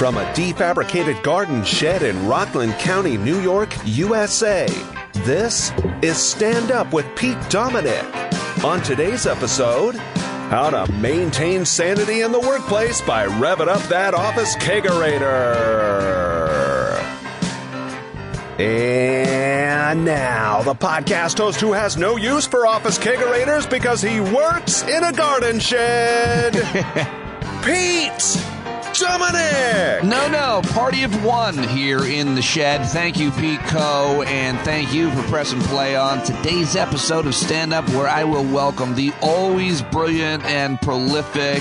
From a defabricated garden shed in Rockland County, New York, USA, this is Stand Up with Pete Dominic. On today's episode, how to maintain sanity in the workplace by revving up that office kegerator. And now, the podcast host who has no use for office kegerators because he works in a garden shed, Pete Dominic! No, party of one here in the shed. Thank you, Pete Co., and thank you for pressing play on today's episode of Stand Up, where I will welcome the always brilliant and prolific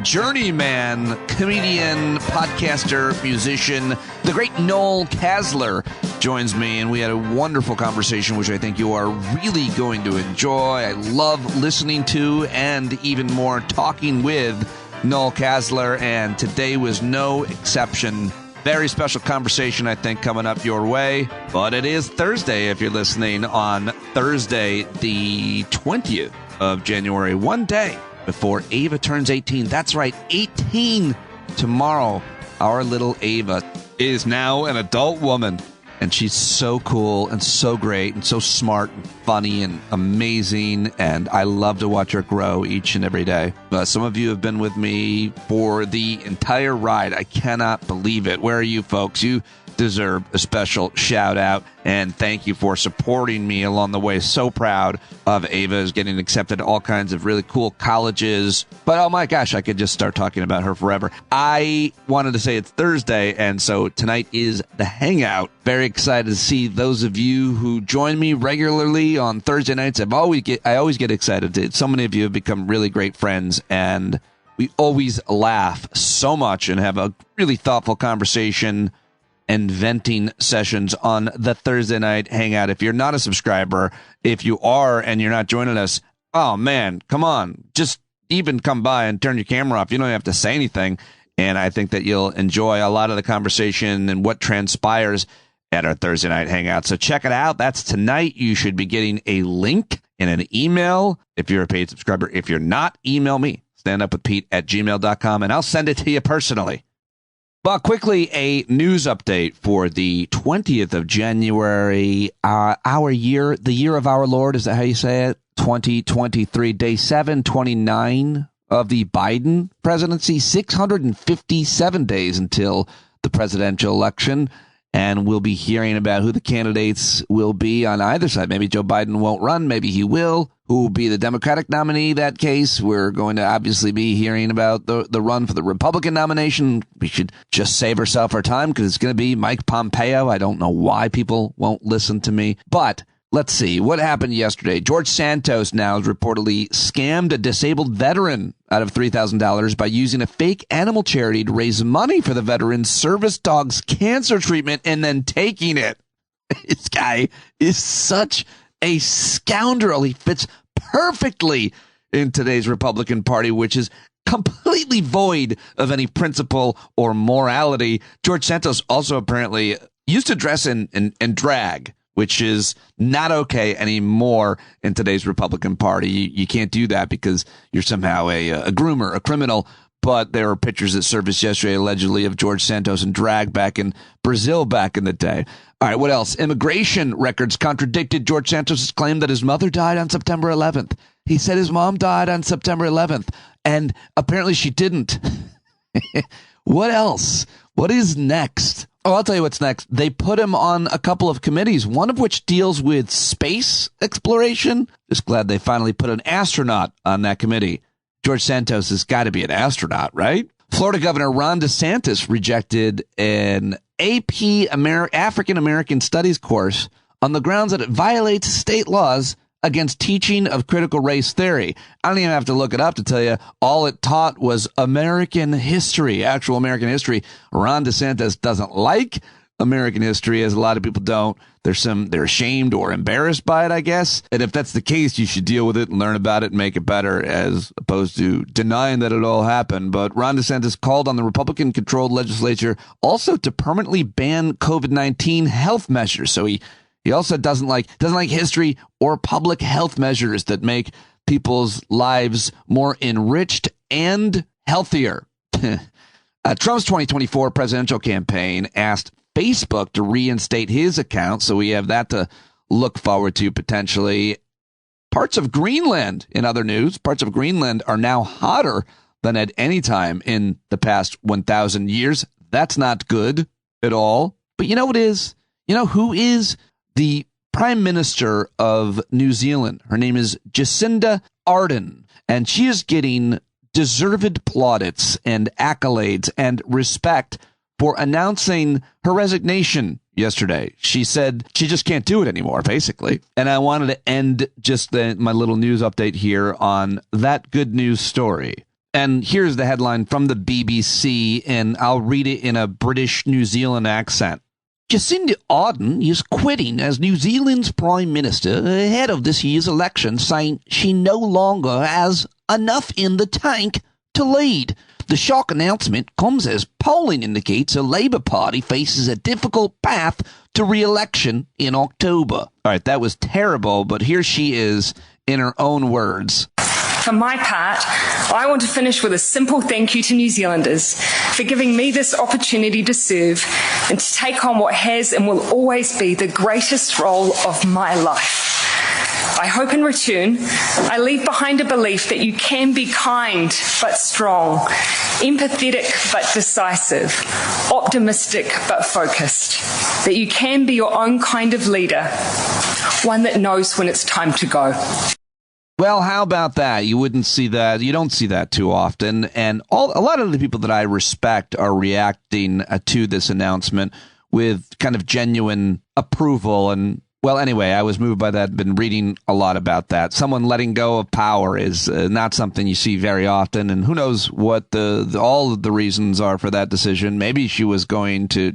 journeyman, comedian, podcaster, musician, the great NOEL CASLER joins me, and we had a wonderful conversation, which I think you are really going to enjoy. I love listening to and even more talking with NOEL CASLER, and today was no exception. Very special conversation, I think, coming up your way. But it is Thursday if you're listening on Thursday, the 20th of January, one day before Ava turns 18. That's right, 18 tomorrow. Our little Ava is now an adult woman. And she's so cool and so great and so smart and funny and amazing. And I love to watch her grow each and every day. Some of you have been with me for the entire ride. I cannot believe it. Where are you folks? You deserve a special shout out. And thank you for supporting me along the way. So proud of Ava's getting accepted to all kinds of really cool colleges. But oh my gosh, I could just start talking about her forever. I wanted to say it's Thursday, and so tonight is the hangout. Very excited to see those of you who join me regularly on Thursday nights. I always get excited. So many of you have become really great friends, and we always laugh so much and have a really thoughtful conversation and venting sessions on the Thursday night hangout. If you're not a subscriber, if you are and you're not joining us, oh man, come on. Just even come by and turn your camera off. You don't have to say anything. And I think that you'll enjoy a lot of the conversation and what transpires at our Thursday night hangout. So check it out. That's tonight. You should be getting a link in an email if you're a paid subscriber. If you're not, email me, standupwithpete@gmail.com, and I'll send it to you personally. But quickly, a news update for the 20th of January, our year, the year of our Lord. Is that how you say it? 2023, day 729 of the Biden presidency, 657 days until the presidential election. And we'll be hearing about who the candidates will be on either side. Maybe Joe Biden won't run. Maybe he will. Who will be the Democratic nominee? That case, we're going to obviously be hearing about the run for the Republican nomination. We should just save ourselves our time because it's going to be Mike Pompeo. I don't know why people won't listen to me. But let's see what happened yesterday. George Santos now has reportedly scammed a disabled veteran out of $3,000 by using a fake animal charity to raise money for the veteran's service dog's cancer treatment and then taking it. This guy is such a scoundrel. He fits perfectly in today's Republican Party, which is completely void of any principle or morality. George Santos also apparently used to dress in drag, which is not okay anymore in today's Republican Party. You can't do that because you're somehow a groomer, a criminal. But there were pictures that surfaced yesterday, allegedly, of George Santos in drag back in Brazil back in the day. All right, what else? Immigration records contradicted George Santos' claim that his mother died on September 11th. He said his mom died on September 11th, and apparently she didn't. What else? What is next? Oh, I'll tell you what's next. They put him on a couple of committees, one of which deals with space exploration. Just glad they finally put an astronaut on that committee. George Santos has got to be an astronaut, right? Florida Governor Ron DeSantis rejected an AP African American Studies course on the grounds that it violates state laws against teaching of critical race theory. I don't even have to look it up to tell you all it taught was American history, actual American history. Ron DeSantis doesn't like American history, as a lot of people don't. They're ashamed or embarrassed by it, I guess. And if that's the case, you should deal with it and learn about it and make it better, as opposed to denying that it all happened. But Ron DeSantis called on the Republican-controlled legislature also to permanently ban COVID-19 health measures. So he also doesn't like history or public health measures that make people's lives more enriched and healthier. Trump's 2024 presidential campaign asked Facebook to reinstate his account, so we have that to look forward to potentially. Parts of Greenland, in other news, parts of Greenland are now hotter than at any time in the past 1,000 years. That's not good at all. But you know what is? You know who is the Prime Minister of New Zealand? Her name is Jacinda Ardern, and she is getting deserved plaudits and accolades and respect for announcing her resignation yesterday. She said she just can't do it anymore, basically. And I wanted to end just my little news update here on that good news story. And here's the headline from the BBC, and I'll read it in a British New Zealand accent. Jacinda Ardern is quitting as New Zealand's Prime Minister ahead of this year's election, saying she no longer has enough in the tank to lead. The shock announcement comes as polling indicates the Labour Party faces a difficult path to re-election in October. All right, that was terrible, but here she is in her own words. For my part, I want to finish with a simple thank you to New Zealanders for giving me this opportunity to serve and to take on what has and will always be the greatest role of my life. I hope in return, I leave behind a belief that you can be kind but strong, empathetic but decisive, optimistic but focused, that you can be your own kind of leader, one that knows when it's time to go. Well, how about that? You wouldn't see that. You don't see that too often. And a lot of the people that I respect are reacting to this announcement with kind of genuine approval. And well, anyway, I was moved by that. Been reading a lot about that. Someone letting go of power is not something you see very often. And who knows what all of the reasons are for that decision. Maybe she was going to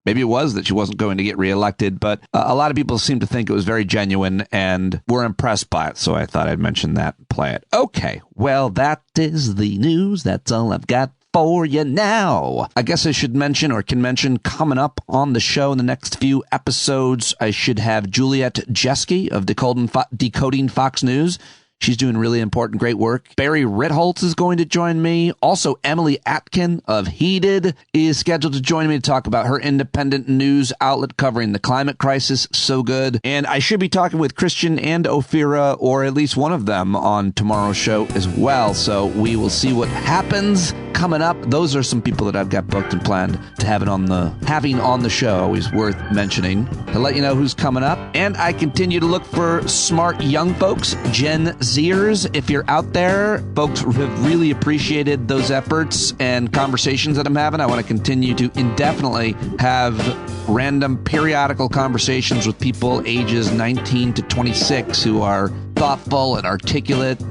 maybe it was that she wasn't going to get reelected. But a lot of people seem to think it was very genuine and were impressed by it. So I thought I'd mention that and play it. Okay, well, that is the news. That's all I've got for you now. I guess I should mention, or can mention, coming up on the show in the next few episodes, I should have Juliet Jeske of Decoding Fox News. She's doing really important, great work. Barry Ritholtz is going to join me. Also, Emily Atkin of Heated is scheduled to join me to talk about her independent news outlet covering the climate crisis. So good. And I should be talking with Christian and Ophira, or at least one of them, on tomorrow's show as well. So we will see what happens coming up. Those are some people that I've got booked and planned to having on the show. Always worth mentioning to let you know who's coming up. And I continue to look for smart young folks, Gen Zers. If you're out there, folks have really appreciated those efforts and conversations that I'm having. I want to continue to indefinitely have random periodical conversations with people ages 19 to 26 who are thoughtful and articulate,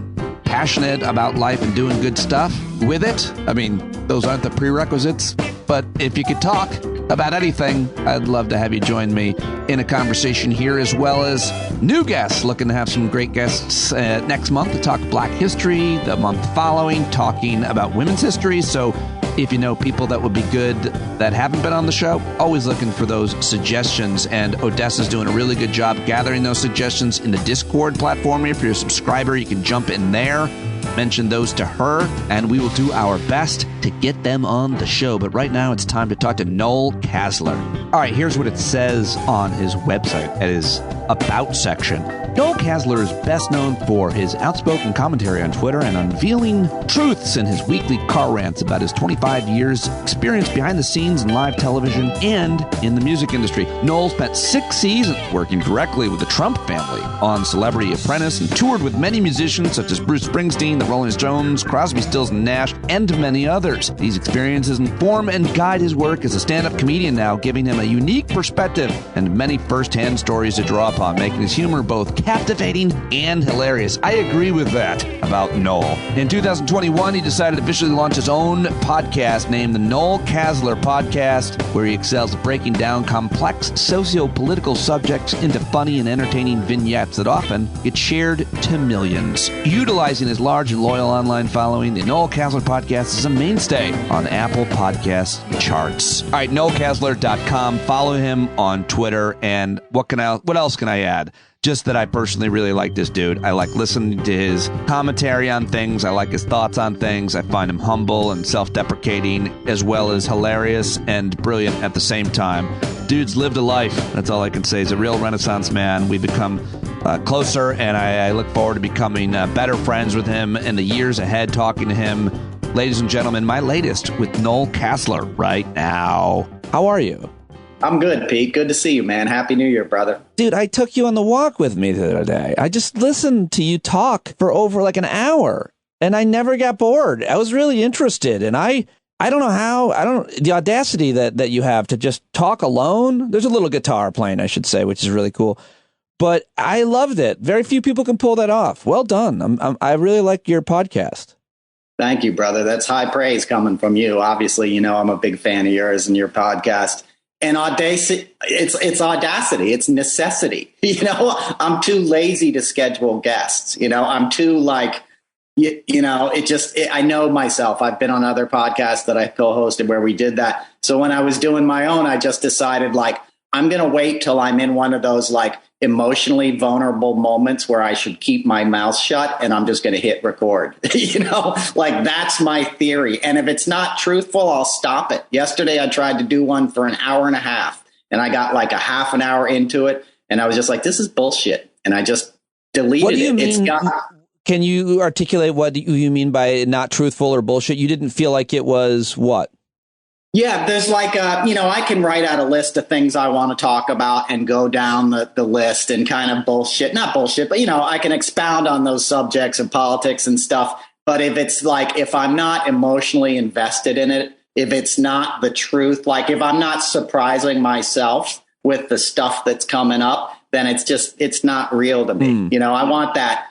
passionate about life and doing good stuff with it. I mean, those aren't the prerequisites, but if you could talk about anything, I'd love to have you join me in a conversation here, as well as new guests. Looking to have some great guests next month to talk Black history, the month following talking about women's history. So if you know people that would be good that haven't been on the show, always looking for those suggestions. And Odessa's doing a really good job gathering those suggestions in the Discord platform. If you're a subscriber, you can jump in there, mention those to her, and we will do our best to get them on the show. But right now, it's time to talk to Noel CASLER. All right, here's what it says on his website at his About section. Noel CASLER is best known for his outspoken commentary on Twitter and unveiling truths in his weekly car rants about his 25 years experience behind the scenes in live television and in the music industry. Noel spent 6 seasons working directly with the Trump family on Celebrity Apprentice and toured with many musicians such as Bruce Springsteen, the Rolling Stones, Crosby, Stills, and Nash, and many others. These experiences inform and guide his work as a stand-up comedian now, giving him a unique perspective and many first-hand stories to draw upon, making his humor both captivating and hilarious. I agree with that about Noel. In 2021, he decided to officially launch his own podcast named the Noel CASLER Podcast, where he excels at breaking down complex socio-political subjects into funny and entertaining vignettes that often get shared to millions. Utilizing his large and loyal online following, the Noel CASLER Podcast is a mainstay on Apple Podcast charts. All right, NoelCasler.com. Follow him on Twitter. And what else can I add? just that I personally really like this dude. I like listening to his commentary on things. I like his thoughts on things. I find him humble and self-deprecating, as well as hilarious and brilliant at the same time. Dude's lived a life. That's all I can say. He's a real Renaissance man. We've become closer, and I look forward to becoming better friends with him in the years ahead, talking to him. Ladies and gentlemen, my latest with Noel CASLER right now. How are you? I'm good, Pete. Good to see you, man. Happy New Year, brother. Dude, I took you on the walk with me the other day. I just listened to you talk for over like an hour, and I never got bored. I was really interested, and I don't know how, the audacity that you have to just talk alone. There's a little guitar playing, I should say, which is really cool. But I loved it. Very few people can pull that off. Well done. I really like your podcast. Thank you, brother. That's high praise coming from you. Obviously, you know, I'm a big fan of yours and your podcast. And audacity, it's audacity. It's necessity. You know, I'm too lazy to schedule guests. You know, I'm too like, you know, I know myself. I've been on other podcasts that I co-hosted where we did that. So when I was doing my own, I just decided like, I'm going to wait till I'm in one of those like emotionally vulnerable moments where I should keep my mouth shut and I'm just going to hit record. You know, like that's my theory. And if it's not truthful, I'll stop it. Yesterday, I tried to do one for an hour and a half and I got like a half an hour into it. And I was just like, this is bullshit. And I just deleted what do you it. Mean? Can you articulate what you mean by not truthful or bullshit? You didn't feel like it was what? Yeah, there's like, you know, I can write out a list of things I want to talk about and go down the list and kind of not bullshit, but, you know, I can expound on those subjects of politics and stuff. But if it's like, if I'm not emotionally invested in it, if it's not the truth, like if I'm not surprising myself with the stuff that's coming up, then it's not real to me. You know, I want that.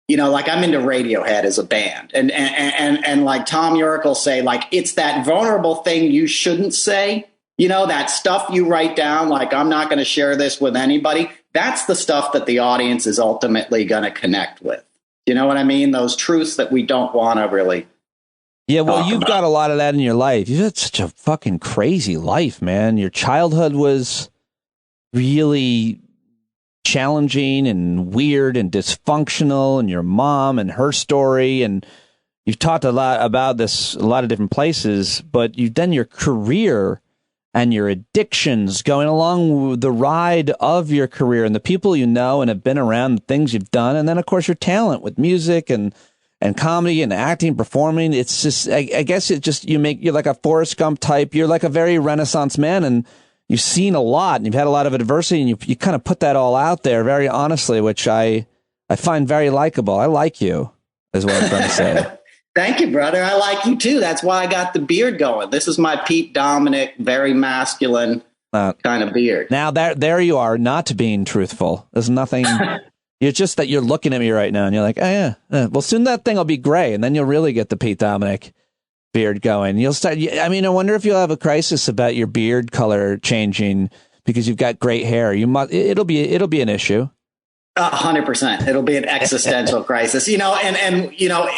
You know, like I'm into Radiohead as a band and like Tom York will say, like, it's that vulnerable thing you shouldn't say, you know, that stuff you write down, like, I'm not going to share this with anybody. That's the stuff that the audience is ultimately going to connect with. You know what I mean? Those truths that we don't want to really. Yeah, well, you've got a lot of that in your life. You've had such a fucking crazy life, man. Your childhood was really challenging and weird and dysfunctional, and your mom and her story, and you've talked a lot about this a lot of different places, but you've done your career and your addictions going along the ride of your career and the people you know and have been around, the things you've done, and then of course your talent with music and comedy and acting, performing. It's just I guess it just you're like a Forrest Gump type. You're like a very Renaissance man, and you've seen a lot and you've had a lot of adversity, and you kind of put that all out there very honestly, which I find very likable. I like you, is what I'm trying to say. Thank you, brother. I like you too. That's why I got the beard going. This is my Pete Dominic, very masculine kind of beard. Now there you are, not being truthful. There's nothing. You're just that you're looking at me right now and you're like, oh yeah. Well, soon that thing will be gray, and then you'll really get the Pete Dominic beard going. You'll start. I mean, I wonder if you'll have a crisis about your beard color changing because you've got great hair. It'll be an issue. 100%. It'll be an existential crisis. You know, and you know,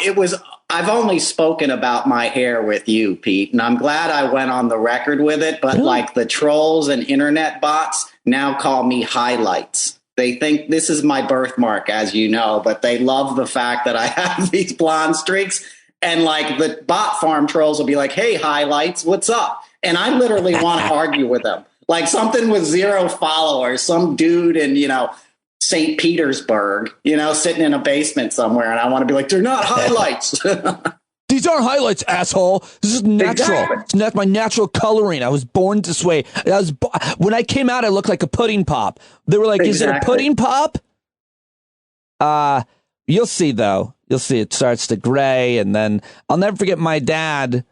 I've only spoken about my hair with you, Pete, and I'm glad I went on the record with it. But like the trolls and internet bots now call me highlights. They think this is my birthmark, as you know, but they love the fact that I have these blonde streaks. And like the bot farm trolls will be like, hey, highlights, what's up? And I literally want to argue with them. Like something with 0 followers, some dude in, you know, St. Petersburg, you know, sitting in a basement somewhere. And I want to be like, they're not highlights. These aren't highlights, asshole. This is natural. Exactly. It's my natural coloring. I was born this way. When I came out, I looked like a pudding pop. They were like, exactly. Is it a pudding pop? You'll see, though. You'll see it starts to gray, and then I'll never forget my dad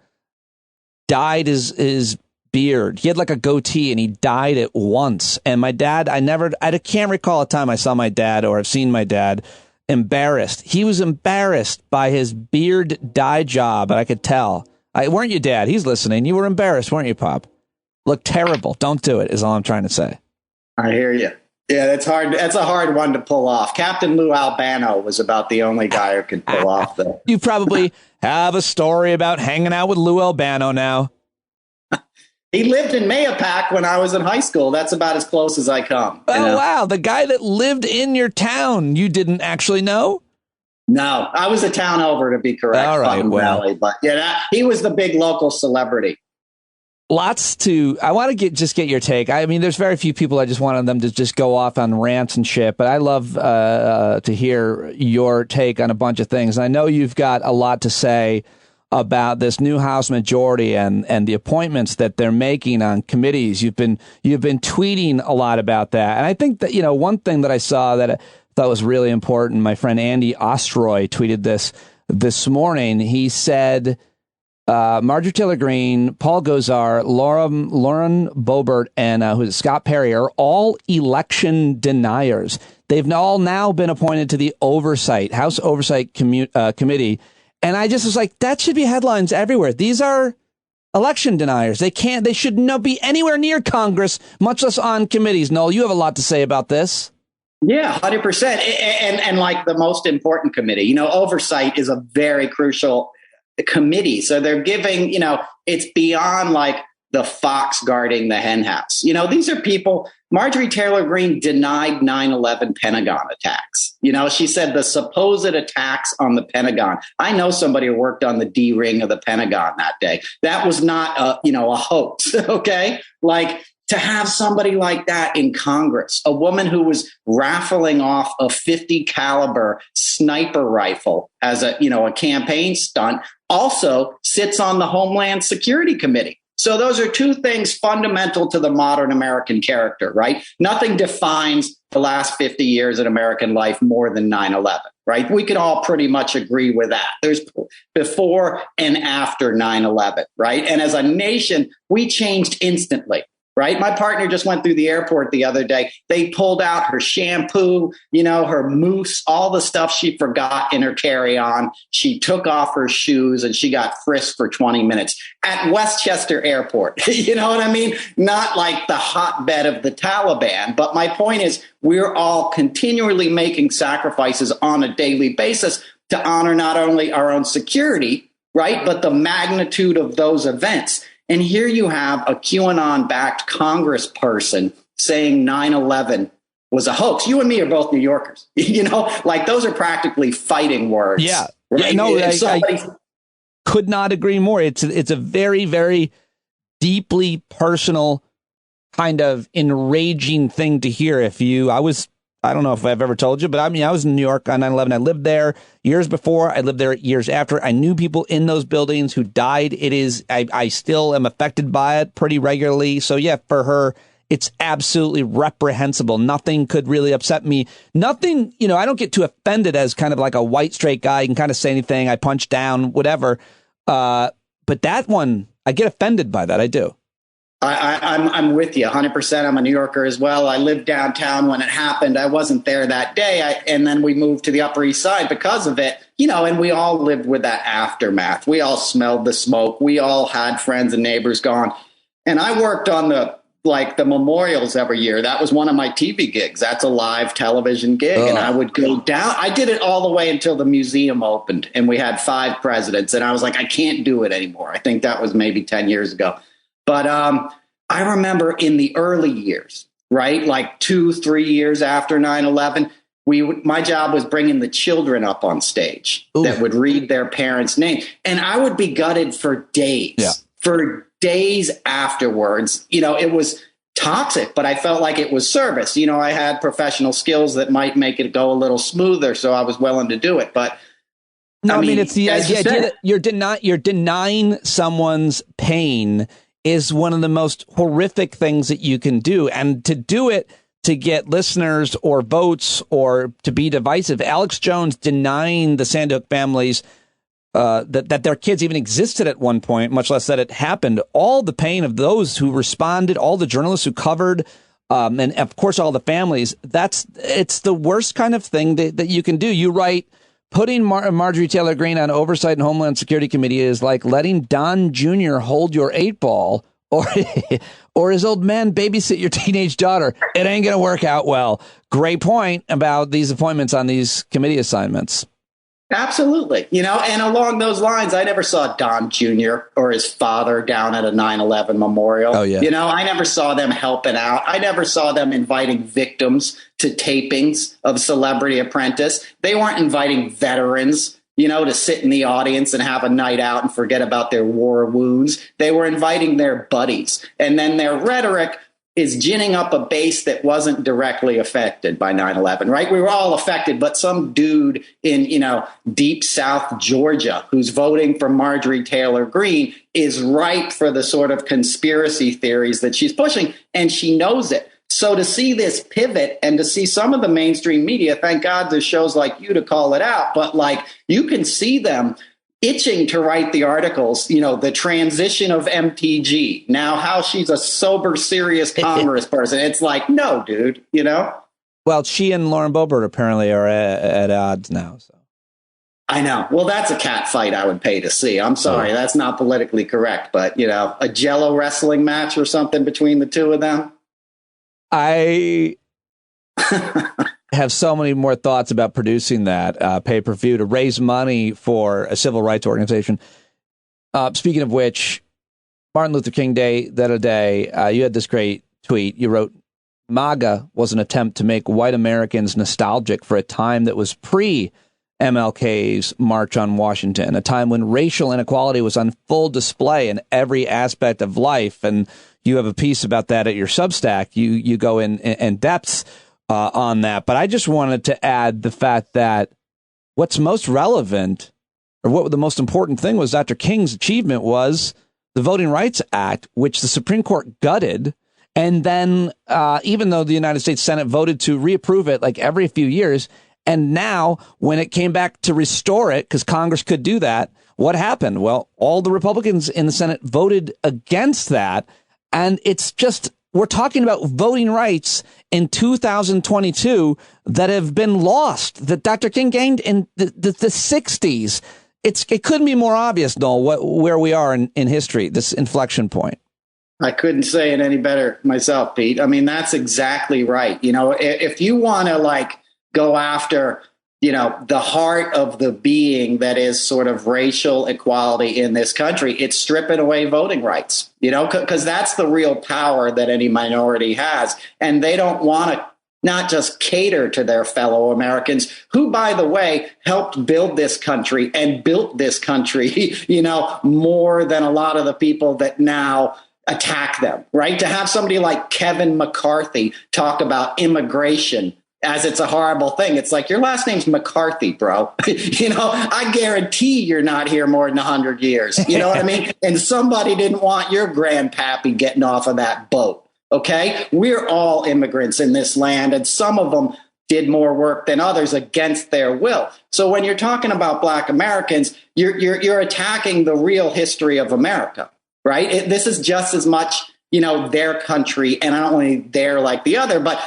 dyed his beard. He had like a goatee, and he dyed it once. And my dad, I can't recall a time I saw my dad or have seen my dad embarrassed. He was embarrassed by his beard dye job, and I could tell. Weren't you, Dad? He's listening. You were embarrassed, weren't you, Pop? Looked terrible. Don't do it, is all I'm trying to say. I hear you. Yeah, that's hard. That's a hard one to pull off. Captain Lou Albano was about the only guy who could pull off that. You probably have a story about hanging out with Lou Albano now. He lived in Mahopac when I was in high school. That's about as close as I come. Oh, wow. The guy that lived in your town, you didn't actually know? No, I was a town over, to be correct. All right, Valley, but yeah, he was the big local celebrity. I want to get your take. I mean, there's very few people. I just wanted them to just go off on rants and shit. But I love to hear your take on a bunch of things. And I know you've got a lot to say about this new House majority and the appointments that they're making on committees. You've been tweeting a lot about that. And I think that, one thing that I saw that I thought was really important, my friend Andy Ostroy tweeted this morning. He said, Marjorie Taylor Greene, Paul Gosar, Lauren Boebert, and Scott Perry are all election deniers. They've all now been appointed to the House Oversight Committee. And I just was like, that should be headlines everywhere. These are election deniers. They should not be anywhere near Congress, much less on committees. Noel, you have a lot to say about this. Yeah, 100%. And like the most important committee, oversight is a very crucial committee. So they're giving, it's beyond like the fox guarding the hen house. These are people. Marjorie Taylor Greene denied 9/11 Pentagon attacks. She said the supposed attacks on the Pentagon. I know somebody who worked on the D ring of the Pentagon that day. That was not a hoax. Okay. Like, to have somebody like that in Congress, a woman who was raffling off a 50 caliber sniper rifle as a campaign stunt, also sits on the Homeland Security Committee. So those are two things fundamental to the modern American character, right? Nothing defines the last 50 years in American life more than 9/11, right? We can all pretty much agree with that. There's before and after 9/11, right? And as a nation, we changed instantly. Right. My partner just went through the airport the other day. They pulled out her shampoo, her mousse, all the stuff she forgot in her carry-on. She took off her shoes and she got frisked for 20 minutes at Westchester Airport. You know what I mean? Not like the hotbed of the Taliban. But my point is, we're all continually making sacrifices on a daily basis to honor not only our own security, right, but the magnitude of those events. And here you have a QAnon-backed congressperson saying 9/11 was a hoax. You and me are both New Yorkers. Like those are practically fighting words. Yeah. Right? Yeah, no, I could not agree more. It's a very, very deeply personal kind of enraging thing to hear. I don't know if I've ever told you, but I was in New York on 9/11. I lived there years before. I lived there years after. I knew people in those buildings who died. I still am affected by it pretty regularly. So yeah, for her, it's absolutely reprehensible. Nothing could really upset me. Nothing, I don't get too offended as kind of like a white straight guy. You can kind of say anything. I punch down, whatever. But that one, I get offended by that. I do. I'm with you 100%. I'm a New Yorker as well. I lived downtown when it happened. I wasn't there that day. And then we moved to the Upper East Side because of it, and we all lived with that aftermath. We all smelled the smoke. We all had friends and neighbors gone. And I worked on the memorials every year. That was one of my TV gigs. That's a live television gig. And I would go down. I did it all the way until the museum opened and we had 5 presidents. And I was like, I can't do it anymore. I think that was maybe 10 years ago. But I remember in the early years, right, like 2-3 years after 9/11, my job was bringing the children up on stage that would read their parents' name. And I would be gutted for days, afterwards. It was toxic, but I felt like it was service. I had professional skills that might make it go a little smoother, so I was willing to do it. But no, I mean it's the idea that you're denying someone's pain is one of the most horrific things that you can do. And to do it to get listeners or votes or to be divisive, Alex Jones denying the Sandook families that their kids even existed at one point, much less that it happened. All the pain of those who responded, all the journalists who covered, and of course, all the families, it's the worst kind of thing that you can do. You write, putting Marjorie Taylor Greene on Oversight and Homeland Security Committee is like letting Don Jr. hold your 8-ball or his old man babysit your teenage daughter. It ain't going to work out well. Great point about these appointments on these committee assignments. Absolutely. And along those lines, I never saw Don Jr. or his father down at a 9/11 memorial. Oh, yeah. I never saw them helping out. I never saw them inviting victims to tapings of Celebrity Apprentice. They weren't inviting veterans, to sit in the audience and have a night out and forget about their war wounds. They were inviting their buddies. And then their rhetoric is ginning up a base that wasn't directly affected by 9/11, right? We were all affected, but some dude in, deep South Georgia who's voting for Marjorie Taylor Greene is ripe for the sort of conspiracy theories that she's pushing, and she knows it. So to see this pivot and to see some of the mainstream media, thank God there's shows like you to call it out, but you can see them itching to write the articles, the transition of MTG, now how she's a sober, serious Congress person. It's like, no, dude, Well, she and Lauren Boebert apparently are at odds now. So I know. Well, that's a cat fight I would pay to see. I'm sorry. That's not politically correct. But, a Jello wrestling match or something between the two of them. I have so many more thoughts about producing that pay-per-view to raise money for a civil rights organization. Speaking of which, Martin Luther King Day, that a day, you had this great tweet. You wrote, MAGA was an attempt to make white Americans nostalgic for a time that was pre-MLK's March on Washington, a time when racial inequality was on full display in every aspect of life. And you have a piece about that at your Substack. You go in depth on that. But I just wanted to add the fact that what's most relevant, or what the most important thing was Dr. King's achievement was the Voting Rights Act, which the Supreme Court gutted. And then even though the United States Senate voted to reapprove it like every few years, and now when it came back to restore it, because Congress could do that, what happened? Well, all the Republicans in the Senate voted against that. And it's just, we're talking about voting rights in 2022 that have been lost, that Dr. King gained in the 60s. It couldn't be more obvious, Noel, where we are in history, this inflection point. I couldn't say it any better myself, Pete. I mean, that's exactly right. If you want to go after, the heart of the being that is sort of racial equality in this country, it's stripping away voting rights, because that's the real power that any minority has. And they don't want to not just cater to their fellow Americans, who, by the way, helped build this country and built this country, more than a lot of the people that now attack them, right? To have somebody like Kevin McCarthy talk about immigration as it's a horrible thing. It's like, your last name's McCarthy, bro. I guarantee you're not here more than 100 years. You know what I mean? And somebody didn't want your grandpappy getting off of that boat. Okay? We're all immigrants in this land, and some of them did more work than others against their will. So when you're talking about Black Americans, you're attacking the real history of America, right? This is just as much, their country, and not only their like the other, but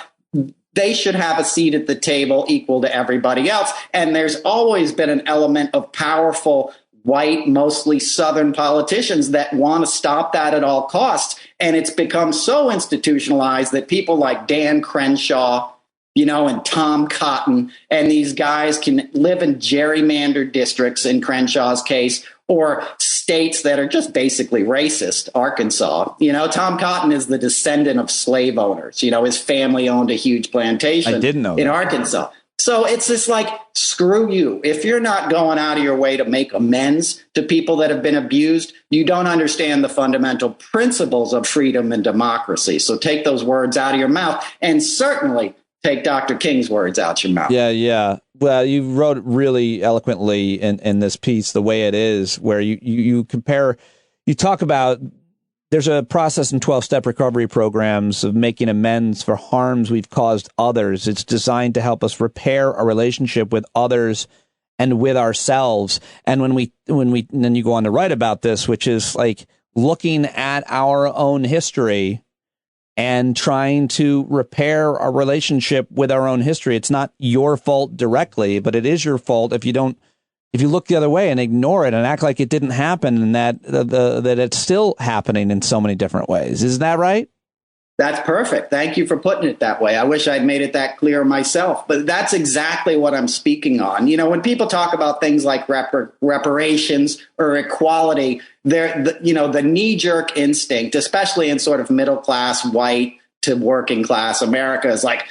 they should have a seat at the table equal to everybody else. And there's always been an element of powerful white, mostly Southern politicians that want to stop that at all costs. And it's become so institutionalized that people like Dan Crenshaw, and Tom Cotton, and these guys can live in gerrymandered districts in Crenshaw's case, or states that are just basically racist. Arkansas, Tom Cotton is the descendant of slave owners. His family owned a huge plantation I didn't know in that. Arkansas. So it's just like, screw you. If you're not going out of your way to make amends to people that have been abused, you don't understand the fundamental principles of freedom and democracy. So take those words out of your mouth, and certainly take Dr. King's words out your mouth. Yeah. Well, you wrote it really eloquently in this piece, the way it is, where you compare, you talk about, there's a process in 12-step recovery programs of making amends for harms we've caused others. It's designed to help us repair a relationship with others and with ourselves. And and then you go on to write about this, which is like looking at our own history and trying to repair our relationship with our own history. It's not your fault directly, but it is your fault if you look the other way and ignore it and act like it didn't happen, and that it's still happening in so many different ways. Isn't that right? That's perfect. Thank you for putting it that way. I wish I'd made it that clear myself, but that's exactly what I'm speaking on. When people talk about things like reparations or equality, the knee-jerk instinct, especially in sort of middle-class, white to working class America, is like,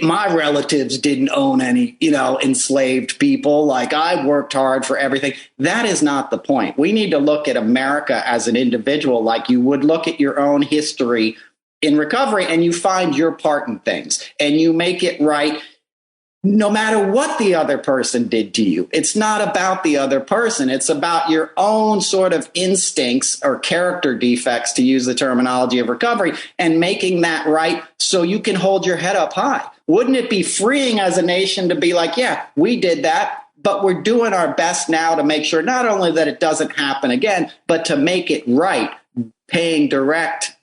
my relatives didn't own any, enslaved people. Like, I worked hard for everything. That is not the point. We need to look at America as an individual, like you would look at your own history in recovery, and you find your part in things and you make it right no matter what the other person did to you. It's not about the other person. It's about your own sort of instincts or character defects, to use the terminology of recovery, and making that right so you can hold your head up high. Wouldn't it be freeing as a nation to be like, yeah, we did that, but we're doing our best now to make sure not only that it doesn't happen again, but to make it right, paying direct,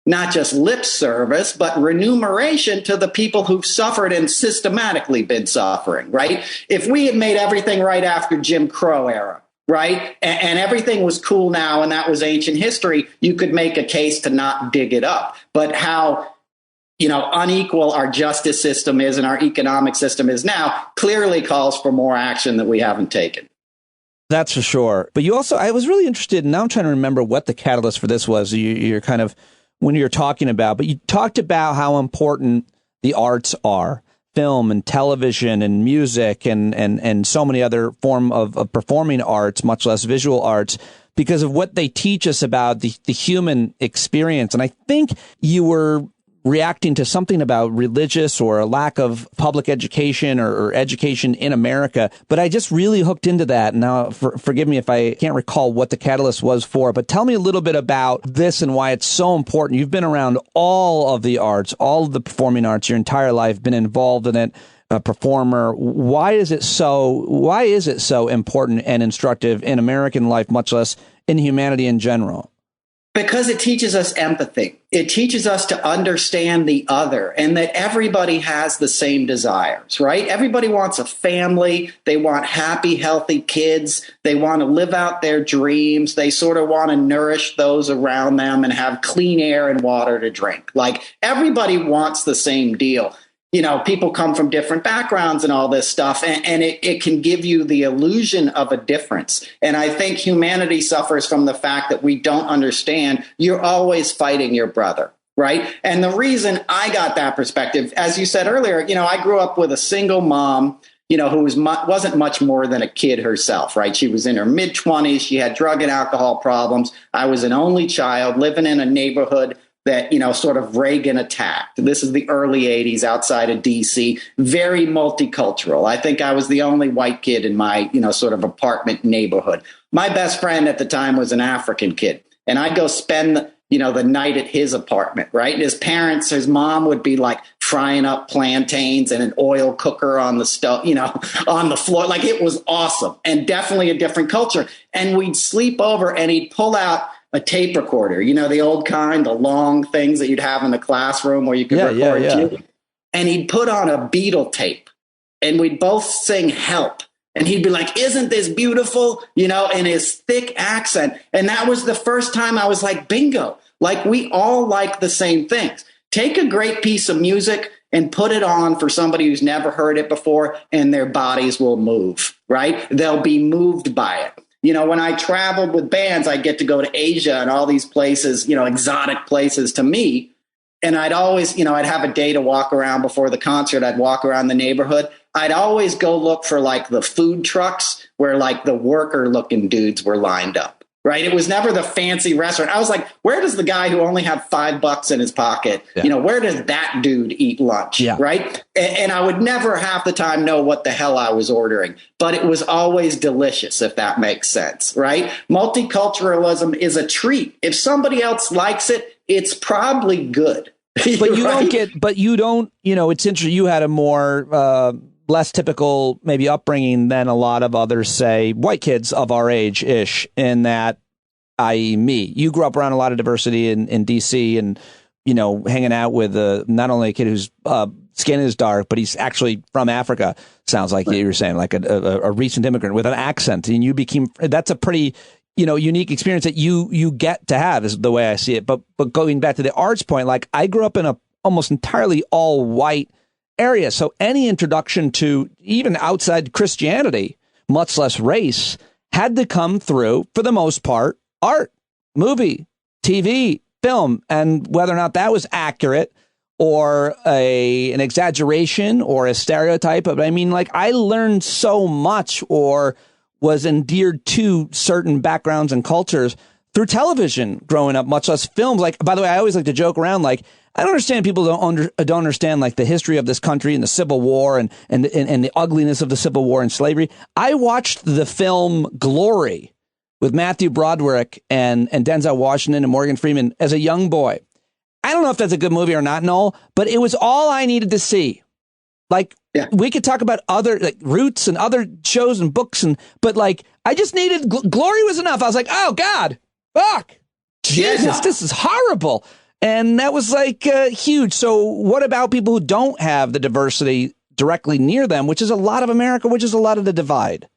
not just lip service, but remuneration to the people who've suffered and systematically been suffering, right? If we had made everything right after Jim Crow era, right, and everything was cool now and that was ancient history, you could make a case to not dig it up. But how unequal our justice system is and our economic system is now clearly calls for more action that we haven't taken. That's for sure. But I was really interested, and now I'm trying to remember what the catalyst for this was. You're kind of, when you're talking about, but you talked about how important the arts are, film and television and music and so many other form of performing arts, much less visual arts, because of what they teach us about the human experience. And I think you were reacting to something about religious or a lack of public education or education in America. But I just really hooked into that. Now, forgive me if I can't recall what the catalyst was for, but tell me a little bit about this and why it's so important. You've been around all of the arts, all of the performing arts your entire life, been involved in it, a performer. Why is it so important and instructive in American life, much less in humanity in general? Because it teaches us empathy. It teaches us to understand the other and that everybody has the same desires, right? Everybody wants a family. They want happy, healthy kids. They want to live out their dreams. They sort of want to nourish those around them and have clean air and water to drink. Like, everybody wants the same deal. People come from different backgrounds and all this stuff, and it can give you the illusion of a difference. And I think humanity suffers from the fact that we don't understand you're always fighting your brother, right? And the reason I got that perspective, as you said earlier, I grew up with a single mom, who wasn't much more than a kid herself, right? She was in her mid-20s. She had drug and alcohol problems. I was an only child living in a neighborhood that, sort of Reagan attacked. This is the early 80s outside of D.C., very multicultural. I think I was the only white kid in my, sort of apartment neighborhood. My best friend at the time was an African kid, and I'd go spend, the night at his apartment, right? And his mom would be like frying up plantains and an oil cooker on the stove, on the floor. Like, it was awesome and definitely a different culture. And we'd sleep over and he'd pull out a tape recorder, the old kind, the long things that you'd have in the classroom where you could record you. And he'd put on a Beatle tape and we'd both sing Help. And he'd be like, isn't this beautiful? In his thick accent. And that was the first time I was like, bingo, like, we all like the same things. Take a great piece of music and put it on for somebody who's never heard it before, and their bodies will move, right? They'll be moved by it. When I traveled with bands, I'd get to go to Asia and all these places, exotic places to me. And I'd always, I'd have a day to walk around before the concert. I'd walk around the neighborhood. I'd always go look for like the food trucks where like the worker looking dudes were lined up, right? It was never the fancy restaurant. I was like, where does the guy who only had $5 in his pocket, where does that dude eat lunch, right? And I would never half the time know what the hell I was ordering, but it was always delicious, if that makes sense, right? Multiculturalism is a treat. If somebody else likes it, it's probably good. But you don't, it's interesting. You had a more, less typical maybe upbringing than a lot of others, say white kids of our age-ish, in that, i.e. me. You grew up around a lot of diversity in DC and, hanging out with not only a kid whose skin is dark, but he's actually from Africa. Sounds like you were saying, like a recent immigrant with an accent. And that's a pretty unique experience that you get to have is the way I see it. But going back to the arts point, like I grew up in a almost entirely all white area. So any introduction to even outside Christianity, much less race, had to come through, for the most part, art, movie, TV, film, and whether or not that was accurate or an exaggeration or a stereotype. But I mean, like I learned so much or was endeared to certain backgrounds and cultures through television growing up, much less films. Like, by the way, I always like to joke around, like, I don't understand people don't understand like the history of this country and the Civil War and the ugliness of the Civil War and slavery. I watched the film Glory with Matthew Broderick and Denzel Washington and Morgan Freeman as a young boy. I don't know if that's a good movie or not, Noel, but it was all I needed to see. Like, we could talk about other like Roots and other shows and books, but like I just needed Glory was enough. I was like, oh God, fuck, Jesus, this is horrible. And that was like huge. So what about people who don't have the diversity directly near them, which is a lot of America, which is a lot of the divide?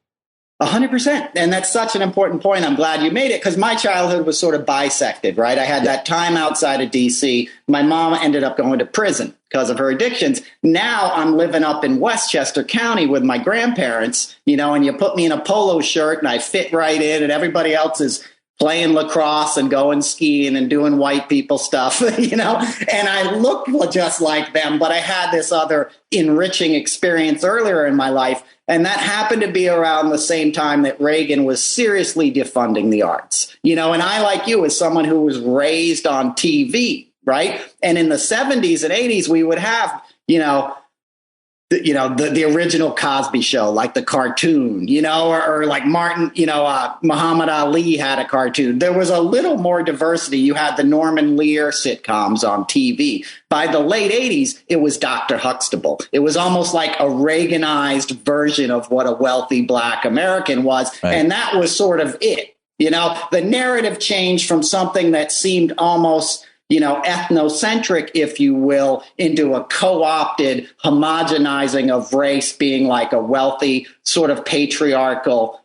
100%. And that's such an important point. I'm glad you made it because my childhood was sort of bisected, right? I had that time outside of D.C. My mom ended up going to prison because of her addictions. Now I'm living up in Westchester County with my grandparents, and you put me in a polo shirt and I fit right in and everybody else is playing lacrosse and going skiing and doing white people stuff, and I looked just like them, but I had this other enriching experience earlier in my life. And that happened to be around the same time that Reagan was seriously defunding the arts, and I, like you, as someone who was raised on TV, right? And in the 70s and 80s, we would have, the original Cosby Show, like the cartoon, or like Martin, Muhammad Ali had a cartoon. There was a little more diversity. You had the Norman Lear sitcoms on TV. By the late 80s, it was Dr. Huxtable. It was almost like a Reaganized version of what a wealthy Black American was. Right. And that was sort of it. The narrative changed from something that seemed almost ethnocentric, if you will, into a co-opted homogenizing of race being like a wealthy sort of patriarchal,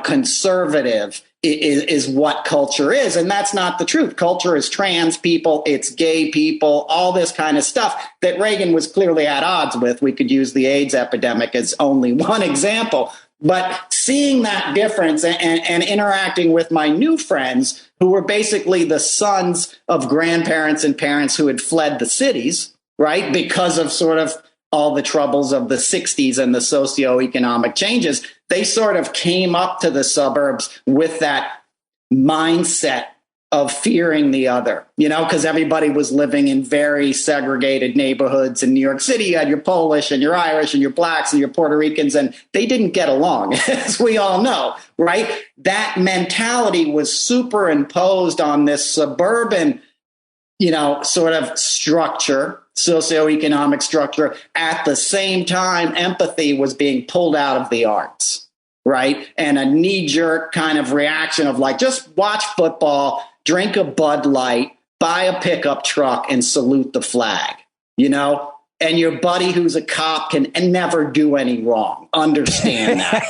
conservative is what culture is. And that's not the truth. Culture is trans people, it's gay people, all this kind of stuff that Reagan was clearly at odds with. We could use the AIDS epidemic as only one example. But seeing that difference and interacting with my new friends who were basically the sons of grandparents and parents who had fled the cities, right, because of sort of all the troubles of the 60s and the socioeconomic changes, they sort of came up to the suburbs with that mindset of fearing the other, because everybody was living in very segregated neighborhoods in New York City. You had your Polish and your Irish and your Blacks and your Puerto Ricans, and they didn't get along, as we all know, right? That mentality was superimposed on this suburban, sort of structure, socioeconomic structure. At the same time, empathy was being pulled out of the arts, right? And a knee-jerk kind of reaction of like, just watch football, drink a Bud Light, buy a pickup truck, and salute the flag, and your buddy who's a cop can never do any wrong. Understand that.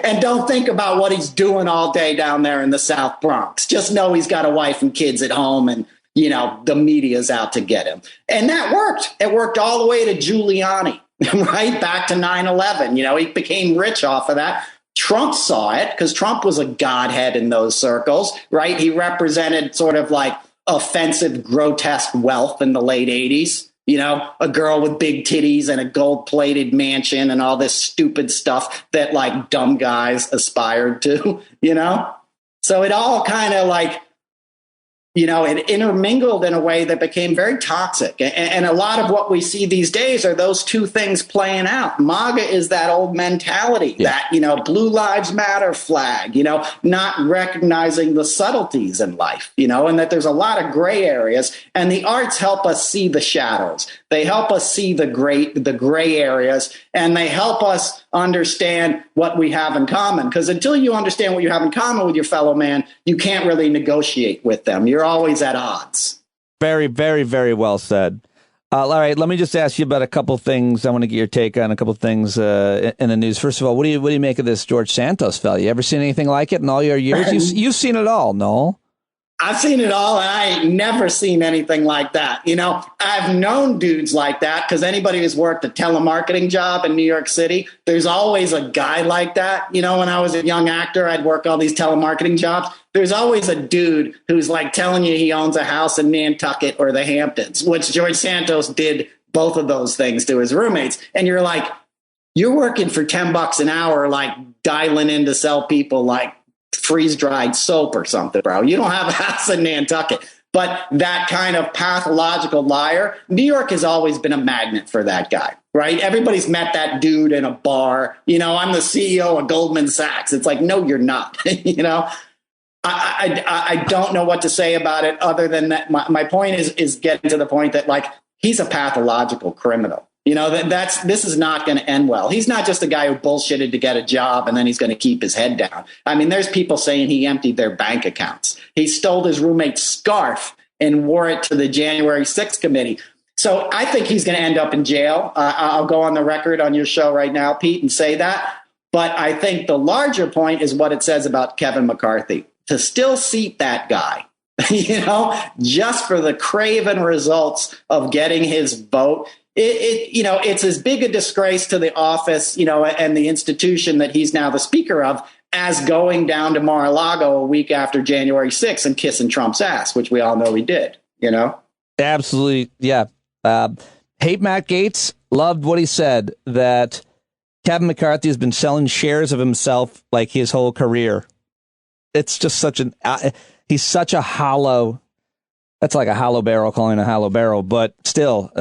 And don't think about what he's doing all day down there in the South Bronx. Just know he's got a wife and kids at home and, the media's out to get him. And that worked. It worked all the way to Giuliani, right? Back to 9/11. He became rich off of that. Trump saw it because Trump was a godhead in those circles, right? He represented sort of like offensive, grotesque wealth in the late 80s. A girl with big titties and a gold-plated mansion and all this stupid stuff that like dumb guys aspired to, So it all kind of like, it intermingled in a way that became very toxic. And a lot of what we see these days are those two things playing out. MAGA is that old mentality that, blue lives matter flag, not recognizing the subtleties in life, and that there's a lot of gray areas. And the arts help us see the shadows. They help us see the gray areas, and they help us understand what we have in common. Because until you understand what you have in common with your fellow man, you can't really negotiate with them. You're always at odds. Very, very, very well said. All right, let me just ask you about a couple things. I want to get your take on a couple things in the news. First of all, what do you make of this George Santos fella? You ever seen anything like it in all your years? You've seen it all, Noel. I've seen it all, and I ain't never seen anything like that. I've known dudes like that because anybody who's worked a telemarketing job in New York City, there's always a guy like that. When I was a young actor, I'd work all these telemarketing jobs. There's always a dude who's like telling you he owns a house in Nantucket or the Hamptons, which George Santos did both of those things to his roommates. And you're like, you're working for $10 an hour, like dialing in to sell people like freeze-dried soap or something, bro. You don't have a house in Nantucket. But that kind of pathological liar, New York has always been a magnet for that guy, right? Everybody's met that dude in a bar. I'm the CEO of Goldman Sachs. It's like, no, you're not. I don't know what to say about it other than that. My point is getting to the point that, like, he's a pathological criminal. This is not going to end well. He's not just a guy who bullshitted to get a job and then he's going to keep his head down. I mean, there's people saying he emptied their bank accounts. He stole his roommate's scarf and wore it to the January 6th committee. So I think he's going to end up in jail. I'll go on the record on your show right now, Pete, and say that. But I think the larger point is what it says about Kevin McCarthy. To still seat that guy, just for the craven results of getting his vote. It's as big a disgrace to the office, and the institution that he's now the speaker of, as going down to Mar-a-Lago a week after January 6th and kissing Trump's ass, which we all know he did, Absolutely. Yeah. Hate Matt Gaetz. Loved what he said, that Kevin McCarthy has been selling shares of himself like his whole career. It's just he's such a hollow. That's like a hollow barrel calling a hollow barrel, but still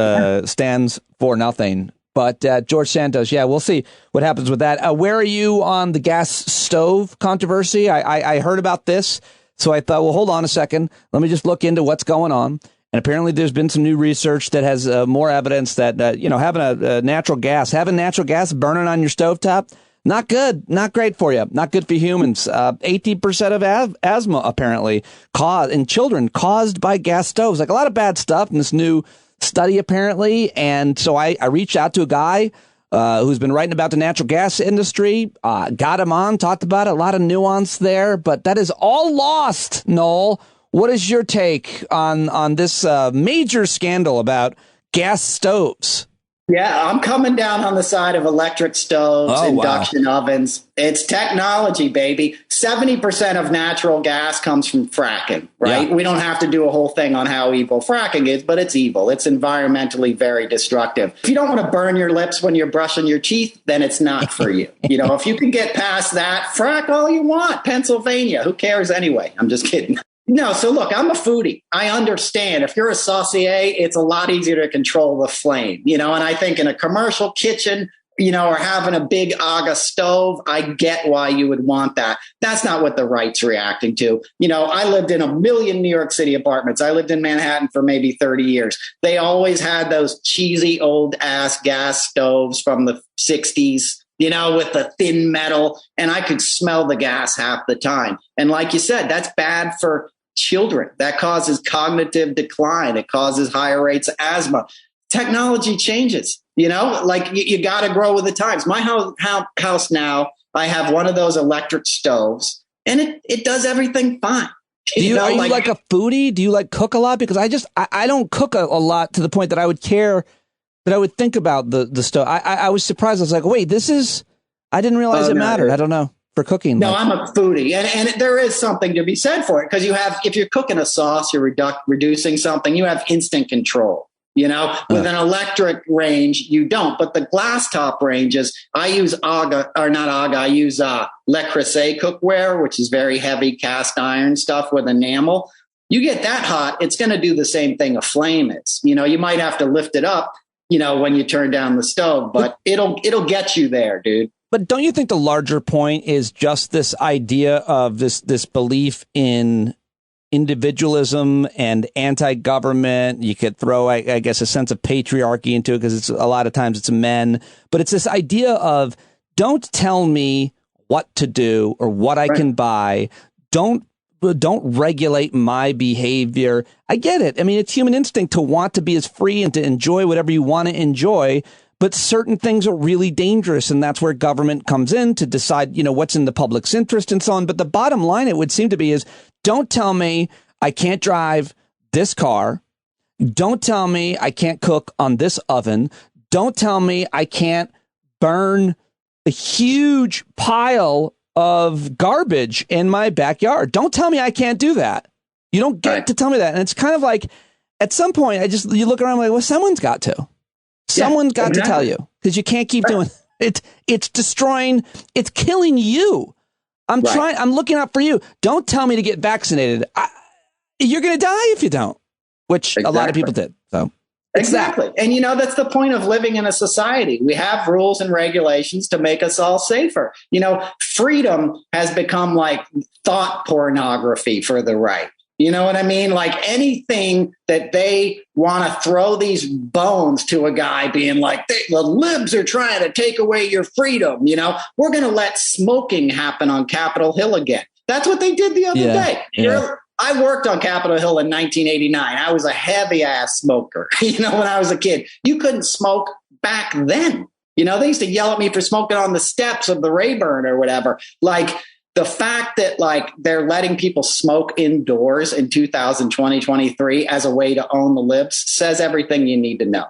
stands for nothing. But George Santos, yeah, we'll see what happens with that. Where are you on the gas stove controversy? I heard about this, so I thought, well, hold on a second. Let me just look into what's going on. And apparently there's been some new research that has more evidence that, having having natural gas burning on your stovetop, not good, not great for you, not good for humans. 18% of asthma apparently in children caused by gas stoves. Like a lot of bad stuff in this new study apparently. And so I reached out to a guy who's been writing about the natural gas industry, got him on, talked about it, a lot of nuance there, but that is all lost. Noel, what is your take on this major scandal about gas stoves? Yeah, I'm coming down on the side of electric stoves, induction ovens. It's technology, baby. 70% of natural gas comes from fracking, right? Yeah. We don't have to do a whole thing on how evil fracking is, but it's evil. It's environmentally very destructive. If you don't want to burn your lips when you're brushing your teeth, then it's not for you. If you can get past that, frack all you want. Pennsylvania, who cares anyway? I'm just kidding. No, so look, I'm a foodie. I understand. If you're a saucier, it's a lot easier to control the flame, and I think in a commercial kitchen, or having a big Aga stove, I get why you would want that. That's not what the right's reacting to. I lived in 1 million New York City apartments. I lived in Manhattan for maybe 30 years. They always had those cheesy old ass gas stoves from the 60s. With the thin metal, and I could smell the gas half the time. And like you said, that's bad for children. That causes cognitive decline. It causes higher rates of asthma. Technology changes, you got to grow with the times. My house now, I have one of those electric stoves, and it does everything fine. Are you like a foodie? Do you cook a lot? Because I don't cook a lot to the point that I would care, that I would think about the stove. I was surprised. I was like, wait, I didn't realize it mattered. I don't know, for cooking. No, I'm a foodie. And there is something to be said for it, because if you're cooking a sauce, you're reducing something, you have instant control. With an electric range, you don't. But the glass top ranges, I use I use Le Creuset cookware, which is very heavy cast iron stuff with enamel. You get that hot, it's going to do the same thing a flame is. You might have to lift it up, when you turn down the stove, but it'll get you there, dude. But don't you think the larger point is just this idea of this belief in individualism and anti-government? You could throw, I guess, a sense of patriarchy into it, because it's a lot of times it's men, but it's this idea of, don't tell me what to do or what I can buy. Don't don't regulate my behavior. I get it. I mean, it's human instinct to want to be as free and to enjoy whatever you want to enjoy. But certain things are really dangerous, and that's where government comes in to decide, what's in the public's interest and so on. But the bottom line, it would seem to be, is don't tell me I can't drive this car. Don't tell me I can't cook on this oven. Don't tell me I can't burn a huge pile of garbage in my backyard. Don't tell me I can't do that. You don't get to tell me that. And it's kind of like, at some point, you look around like, well, someone's got to. Someone's got to tell you, because you can't keep doing it. It's destroying, it's killing you. I'm looking out for you. Don't tell me to get vaccinated. You're going to die if you don't, which a lot of people did. So exactly. And that's the point of living in a society. We have rules and regulations to make us all safer. Freedom has become like thought pornography for the right. You know what I mean? Like anything that they want to throw these bones to a guy being like, the libs are trying to take away your freedom. We're going to let smoking happen on Capitol Hill again. That's what they did the other day. Yeah. I worked on Capitol Hill in 1989. I was a heavy ass smoker. When I was a kid, you couldn't smoke back then. They used to yell at me for smoking on the steps of the Rayburn or whatever. Like, the fact that they're letting people smoke indoors in 2023 as a way to own the libs says everything you need to know.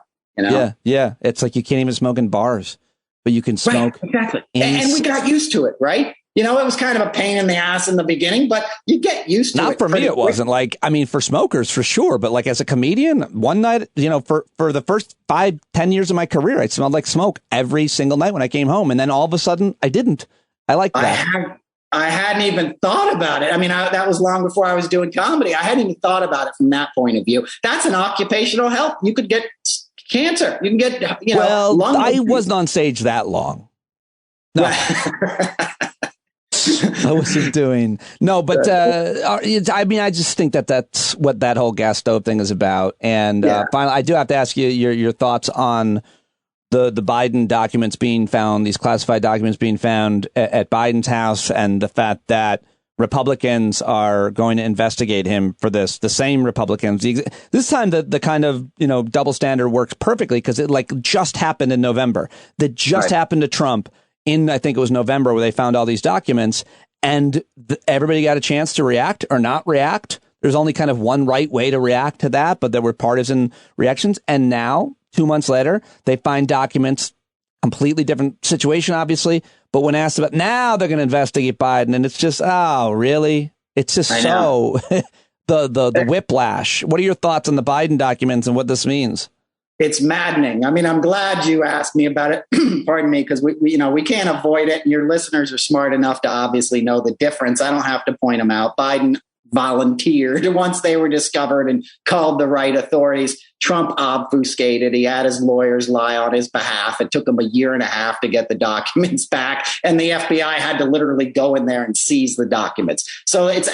Yeah. It's like you can't even smoke in bars, but you can smoke. Right, exactly. And we got used to it, right? It was kind of a pain in the ass in the beginning, but you get used to it. Not for me, it wasn't. For smokers, for sure. But as a comedian, one night, for the first 5-10 years of my career, I smelled like smoke every single night when I came home. And then all of a sudden, I didn't. I like that. I hadn't even thought about it. That was long before I was doing comedy. I hadn't even thought about it from that point of view. That's an occupational health. You could get cancer. You can get, lung I wasn't on stage that long. No. I wasn't doing. No, but I just think that's what that whole gas stove thing is about. And finally, I do have to ask you your thoughts on the Biden documents being found, these classified documents being found at Biden's house, and the fact that Republicans are going to investigate him for this. The same Republicans. This time, the kind of double standard works perfectly, because it just happened in November. That just happened to Trump in, I think it was November, where they found all these documents, and everybody got a chance to react or not react. There's only kind of one right way to react to that, but there were partisan reactions. And now, 2 months later, they find documents, completely different situation, obviously. But when asked about, now they're going to investigate Biden, and it's just, oh, really? It's just so the whiplash. What are your thoughts on the Biden documents and what this means? It's maddening. I'm glad you asked me about it. Pardon me, because we can't avoid it. And your listeners are smart enough to obviously know the difference. I don't have to point them out. Biden volunteered once they were discovered and called the right authorities. Trump obfuscated. He had his lawyers lie on his behalf. It took him a year and a half to get the documents back. And the FBI had to literally go in there and seize the documents. So it's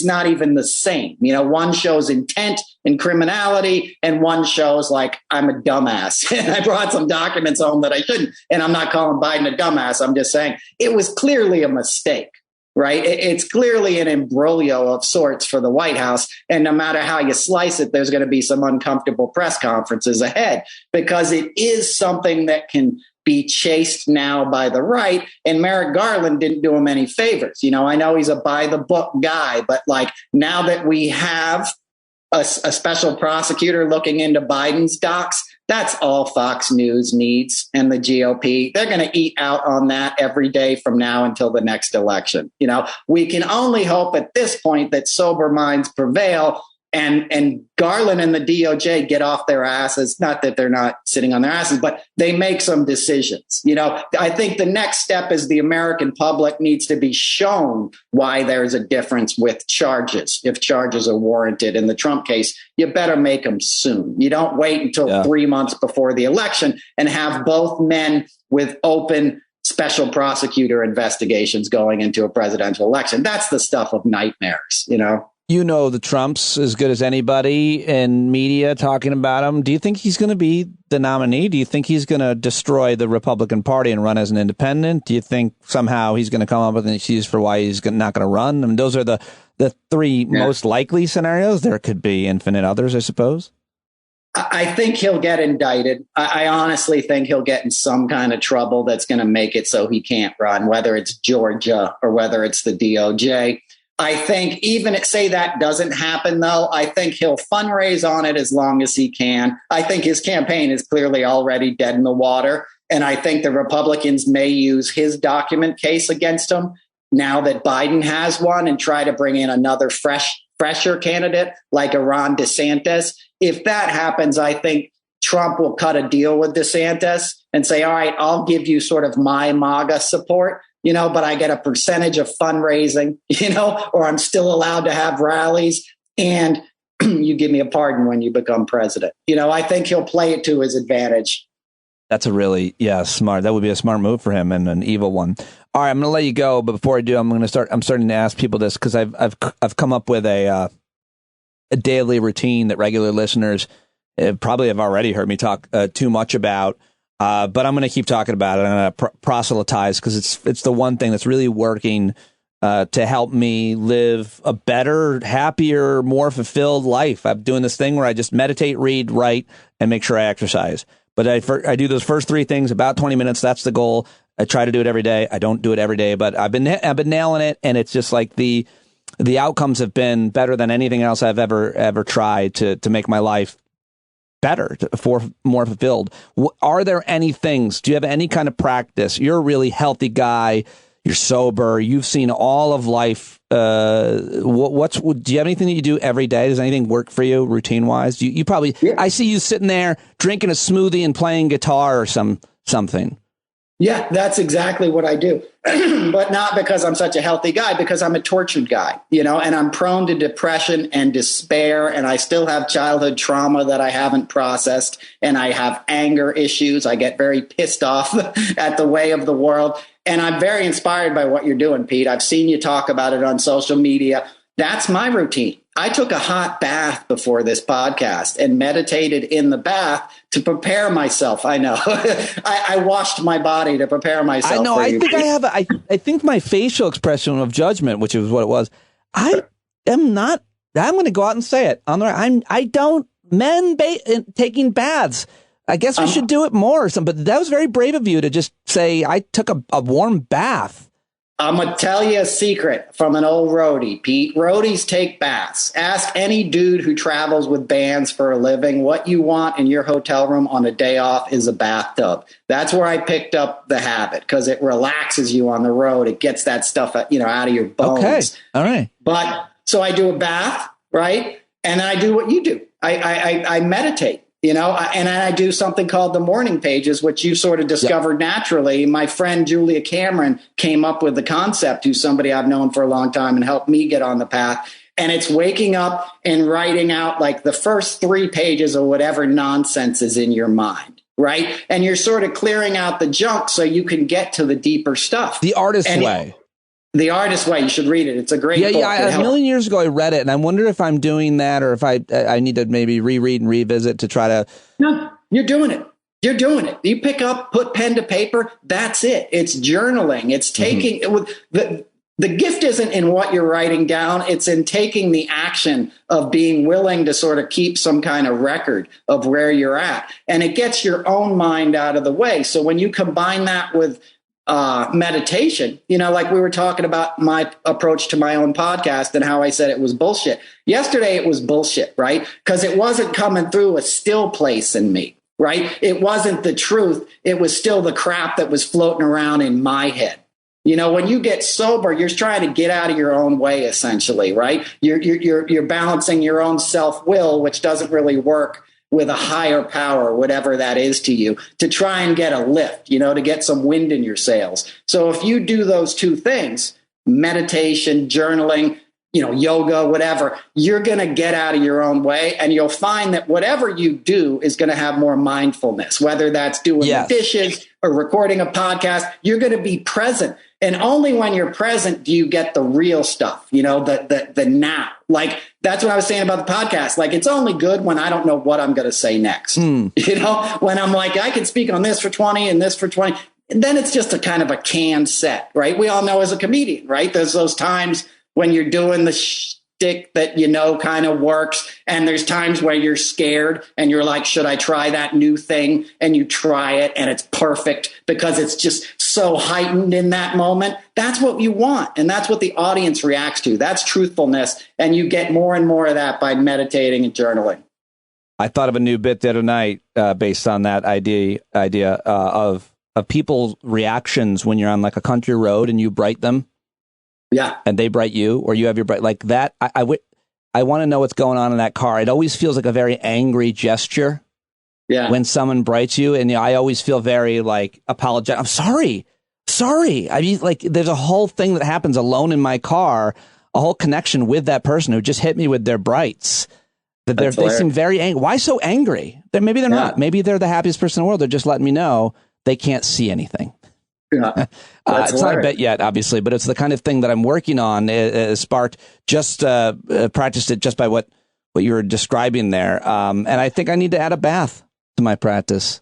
not even the same. One shows intent and criminality, and one shows I'm a dumbass. And I brought some documents home that I shouldn't. And I'm not calling Biden a dumbass. I'm just saying it was clearly a mistake. Right. It's clearly an imbroglio of sorts for the White House. And no matter how you slice it, there's going to be some uncomfortable press conferences ahead, because it is something that can be chased now by the right. And Merrick Garland didn't do him any favors. I know he's a by the book guy, but now that we have a special prosecutor looking into Biden's docs, that's all Fox News needs, and the GOP. They're going to eat out on that every day from now until the next election. We can only hope at this point that sober minds prevail, and Garland and the DOJ get off their asses. Not that they're not sitting on their asses, but they make some decisions. I think the next step is the American public needs to be shown why there's a difference with charges. If charges are warranted in the Trump case, you better make them soon. You don't wait until 3 months before the election and have both men with open special prosecutor investigations going into a presidential election. That's the stuff of nightmares, You know the Trump's as good as anybody in media talking about him. Do you think he's going to be the nominee? Do you think he's going to destroy the Republican Party and run as an independent? Do you think somehow he's going to come up with an excuse for why he's not going to run? I mean, those are the three most likely scenarios. There could be infinite others, I suppose. I think he'll get indicted. I honestly think he'll get in some kind of trouble that's going to make it so he can't run, whether it's Georgia or whether it's the DOJ. I think say that doesn't happen, though, I think he'll fundraise on it as long as he can. I think his campaign is clearly already dead in the water. And I think the Republicans may use his document case against him now that Biden has one and try to bring in another fresher candidate like a Ron DeSantis. If that happens, I think Trump will cut a deal with DeSantis and say, all right, I'll give you sort of my MAGA support, but I get a percentage of fundraising, or I'm still allowed to have rallies and you give me a pardon when you become president. I think he'll play it to his advantage. That's a really, smart. That would be a smart move for him and an evil one. All right, I'm going to let you go, but before I do, I'm starting to ask people this because I've come up with a daily routine that regular listeners probably have already heard me talk too much about. But I'm going to keep talking about it. I'm going to proselytize because it's the one thing that's really working to help me live a better, happier, more fulfilled life. I'm doing this thing where I just meditate, read, write, and make sure I exercise. But I do those first three things about 20 minutes. That's the goal. I try to do it every day. I don't do it every day, but I've been nailing it, and it's just like the outcomes have been better than anything else I've ever tried to make my life better, for more fulfilled. Are there any things? Do you have any kind of practice? You're a really healthy guy. You're sober. You've seen all of life. Do you have anything that you do every day? Does anything work for you routine wise? You probably. Yeah. I see you sitting there drinking a smoothie and playing guitar or something. Yeah, that's exactly what I do. But not because I'm such a healthy guy, because I'm a tortured guy, and I'm prone to depression and despair. And I still have childhood trauma that I haven't processed. And I have anger issues. I get very pissed off at the way of the world. And I'm very inspired by what you're doing, Pete. I've seen you talk about it on social media. That's my routine. I took a hot bath before this podcast and meditated in the bath to prepare myself. I know. I washed my body to prepare myself. I know. I think my facial expression of judgment, which is what it was, I am not. I'm going to go out and say it. I don't men taking baths. I guess we should do it more or something. But that was very brave of you to just say I took a warm bath. I'm going to tell you a secret from an old roadie, Pete. Roadies take baths. Ask any dude who travels with bands for a living. What you want in your hotel room on a day off is a bathtub. That's where I picked up the habit because it relaxes you on the road. It gets that stuff out of your bones. Okay. All right. But so I do a bath, right? And then I do what you do. I meditate. And I do something called the morning pages, which you sort of discovered naturally. My friend Julia Cameron came up with the concept, who's somebody I've known for a long time and helped me get on the path. And it's waking up and writing out like the first 3 pages of whatever nonsense is in your mind. Right. And you're sort of clearing out the junk so you can get to the deeper stuff. The Artist's Way. The Artist's Way. You should read it. It's a great book. Yeah. A million years ago, I read it, and I wonder if I'm doing that, or if I need to maybe reread and revisit to try to. No, you're doing it. You're doing it. You pick up, put pen to paper. That's it. It's journaling. It's taking the gift isn't in what you're writing down. It's in taking the action of being willing to sort of keep some kind of record of where you're at, and it gets your own mind out of the way. So when you combine that with meditation, like we were talking about my approach to my own podcast and how I said it was bullshit. Yesterday, it was bullshit, right? Because it wasn't coming through a still place in me, right? It wasn't the truth. It was still the crap that was floating around in my head. When you get sober, you're trying to get out of your own way, essentially, right? You're balancing your own self-will, which doesn't really work with a higher power, whatever that is to you, to try and get a lift, to get some wind in your sails. So if you do those 2 things, meditation, journaling, yoga, whatever, you're going to get out of your own way. And you'll find that whatever you do is going to have more mindfulness, whether that's doing the dishes or recording a podcast, you're going to be present. And only when you're present do you get the real stuff, the now. Like, that's what I was saying about the podcast. Like, it's only good when I don't know what I'm going to say next. When I'm like, I can speak on this for 20 and this for 20. And then it's just a kind of a canned set, right? We all know as a comedian, right? There's those times when you're doing the shtick that kind of works, and there's times where you're scared and you're like, should I try that new thing? And you try it and it's perfect because it's just so heightened in that moment. That's what you want, and that's what the audience reacts to. That's truthfulness, and you get more and more of that by meditating and journaling. I thought of a new bit the other night based on that idea of people's reactions when you're on like a country road and you bright them. Yeah. And they bright you, or you have your bright, like that. I want to know what's going on in that car. It always feels like a very angry gesture. Yeah. When someone brights you, and I always feel very like apologetic. I'm sorry. I mean, like, there's a whole thing that happens alone in my car, a whole connection with that person who just hit me with their brights. That they seem very angry. Why so angry? Maybe they're not. Maybe they're the happiest person in the world. They're just letting me know they can't see anything. Yeah, it's not a bit yet, obviously, but it's the kind of thing that I'm working on. Sparked, just practiced it just by what you were describing there. And I think I need to add a bath to my practice.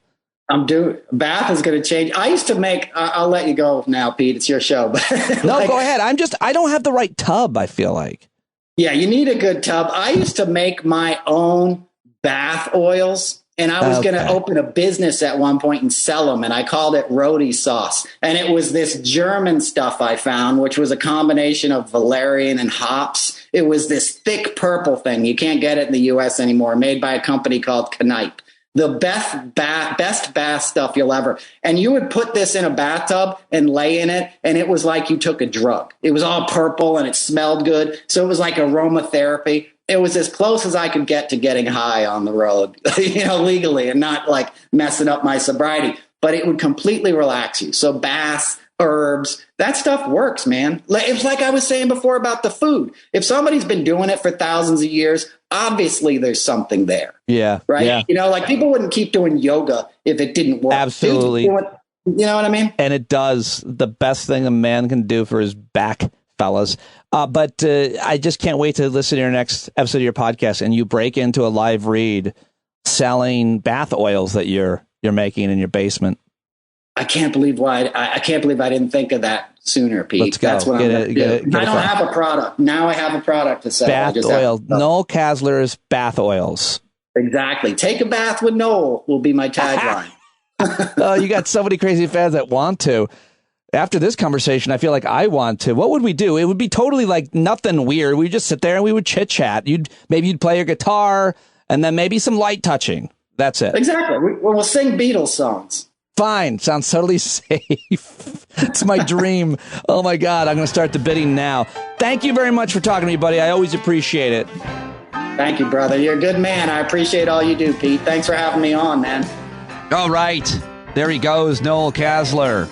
Bath is going to change. I used to make, I'll let you go now, Pete. It's your show. But no, go ahead. I don't have the right tub, I feel like. Yeah, you need a good tub. I used to make my own bath oils. And I was going to open a business at one point and sell them. And I called it Roti Sauce. And it was this German stuff I found, which was a combination of valerian and hops. It was this thick purple thing. You can't get it in the U.S. anymore, made by a company called Knipe. The best bath stuff you'll ever. And you would put this in a bathtub and lay in it, and it was like you took a drug. It was all purple and it smelled good. So it was like aromatherapy. It was as close as I could get to getting high on the road, legally, and not like messing up my sobriety. But it would completely relax you. So baths, herbs, that stuff works, man. It's like I was saying before about the food. If somebody's been doing it for thousands of years, obviously there's something there. Yeah. Right? Yeah. Like people wouldn't keep doing yoga if it didn't work. Absolutely. You know what I mean? And it does. The best thing a man can do for his back, fellas. But I just can't wait to listen to your next episode of your podcast, and you break into a live read selling bath oils that you're making in your basement. I can't believe I didn't think of that sooner, Pete. Let's go. That's what I'm going to do. I don't have a product. Now I have a product to sell. Bath oil. Noel CASLER's bath oils. Exactly. Take a bath with Noel will be my tagline. Oh, you got so many crazy fans that want to. After this conversation, I feel like I want to. What would we do? It would be totally like nothing weird. We'd just sit there and we would chit chat. You'd play your guitar and then maybe some light touching. That's it. Exactly. We'll sing Beatles songs. Fine. Sounds totally safe. It's my dream. Oh my God. I'm going to start the bidding now. Thank you very much for talking to me, buddy. I always appreciate it. Thank you, brother. You're a good man. I appreciate all you do, Pete. Thanks for having me on, man. All right. There he goes, Noel CASLER.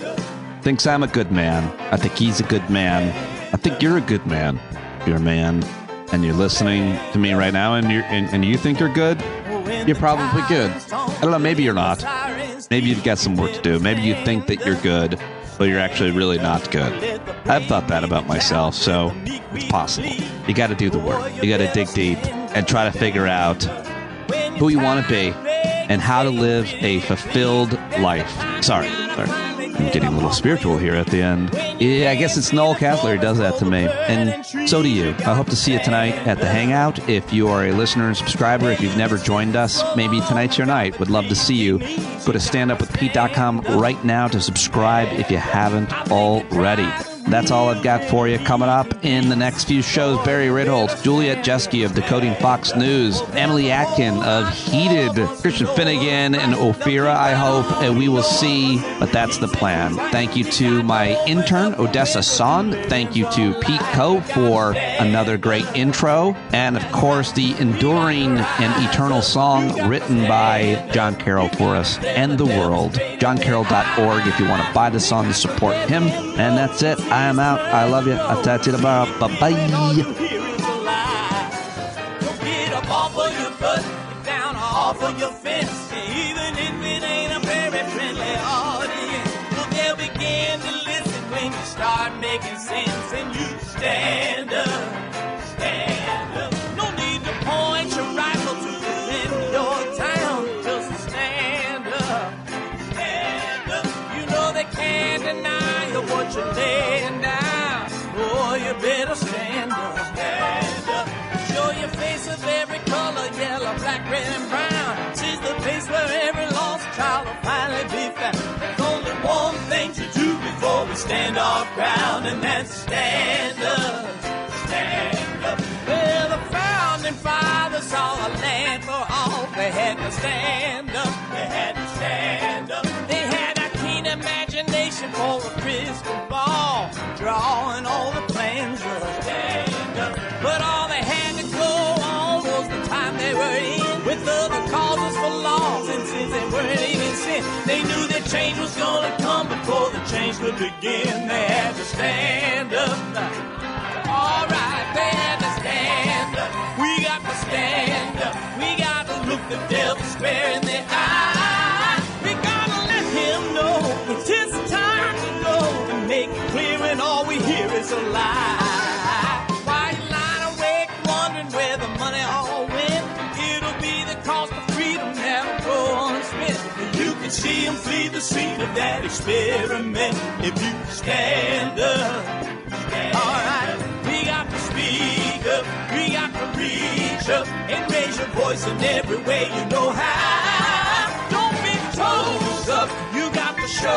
Thinks I'm a good man. I think he's a good man. I think you're a good man. You're a man, and you're listening to me right now, and you think you're good. You're probably good. I don't know. Maybe you're not. Maybe you've got some work to do. Maybe you think that you're good, but you're actually really not good. I've thought that about myself, so it's possible. You got to do the work. You got to dig deep and try to figure out who you want to be and how to live a fulfilled life. Sorry. I'm getting a little spiritual here at the end. Yeah, I guess it's Noel CASLER who does that to me. And so do you. I hope to see you tonight at the Hangout. If you are a listener and subscriber, if you've never joined us, maybe tonight's your night. Would love to see you. Go to standupwithpete.com right now to subscribe if you haven't already. That's all I've got for you. Coming up in the next few shows, Barry Ritholtz, Juliet Jeske of Decoding Fox News, Emily Atkin of Heated, Christian Finnegan, and Ophira, I hope. And we will see, but that's the plan. Thank you to my intern, Odessa Son. Thank you to Pete Coe for another great intro. And, of course, the enduring and eternal song written by John Carroll for us and the world. JohnCarroll.org if you want to buy the song to support him. And that's it. I am out. I love you. I'll talk to you tomorrow. Bye-bye. up off of your butt, get down off of your fence. And even if it ain't a very friendly audience, well, they'll begin to listen when you start making sense. And you stand up, stand up. No need to point your rifle to defend your town. Just stand up, stand up. You know they can't deny you what you're laying down. Oh, you better stand up, stand up. Show your face of every color, yellow, black, red, and brown. She's the place where every lost child will finally be found. There's only one thing to do before we stand our ground, and that's stand up, stand up. Well, the founding fathers saw a land for all. They had to stand up, they had to stand up. They had a keen imagination for a crystal ball, drawing all the plans of stand up. But all they had to go on was the time they were in, with other causes for laws, and since they weren't even sin, they knew that change was gonna come before the change could begin. They had to stand up. All right, they had to stand up. We got to stand up. We got to look the devil square in the eye. We gotta let him know it's his time to go, and make it clear when all we hear is a lie. Why you lying awake wondering where the money all went? It'll be the cost of freedom that'll go unspent. You can see him flee the scene of that experiment if you stand up. All right, we got to speak up, we got to reach up and raise your voice in every way you know how. Don't be toes up, you got to show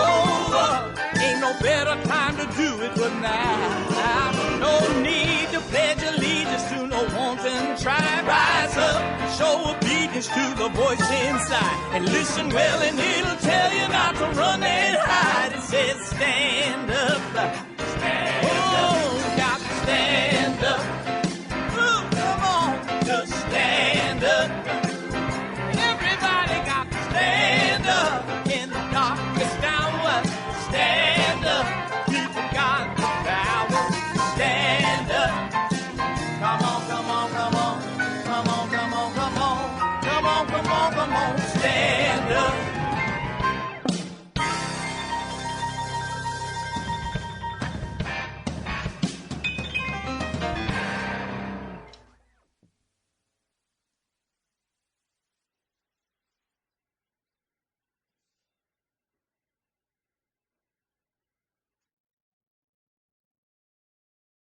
up. Ain't no better time to do it but now. No need to pledge allegiance to no wanton tribe. Rise up and show obedience to the voice inside, and listen well and it'll tell you not to run and hide. It says stand up.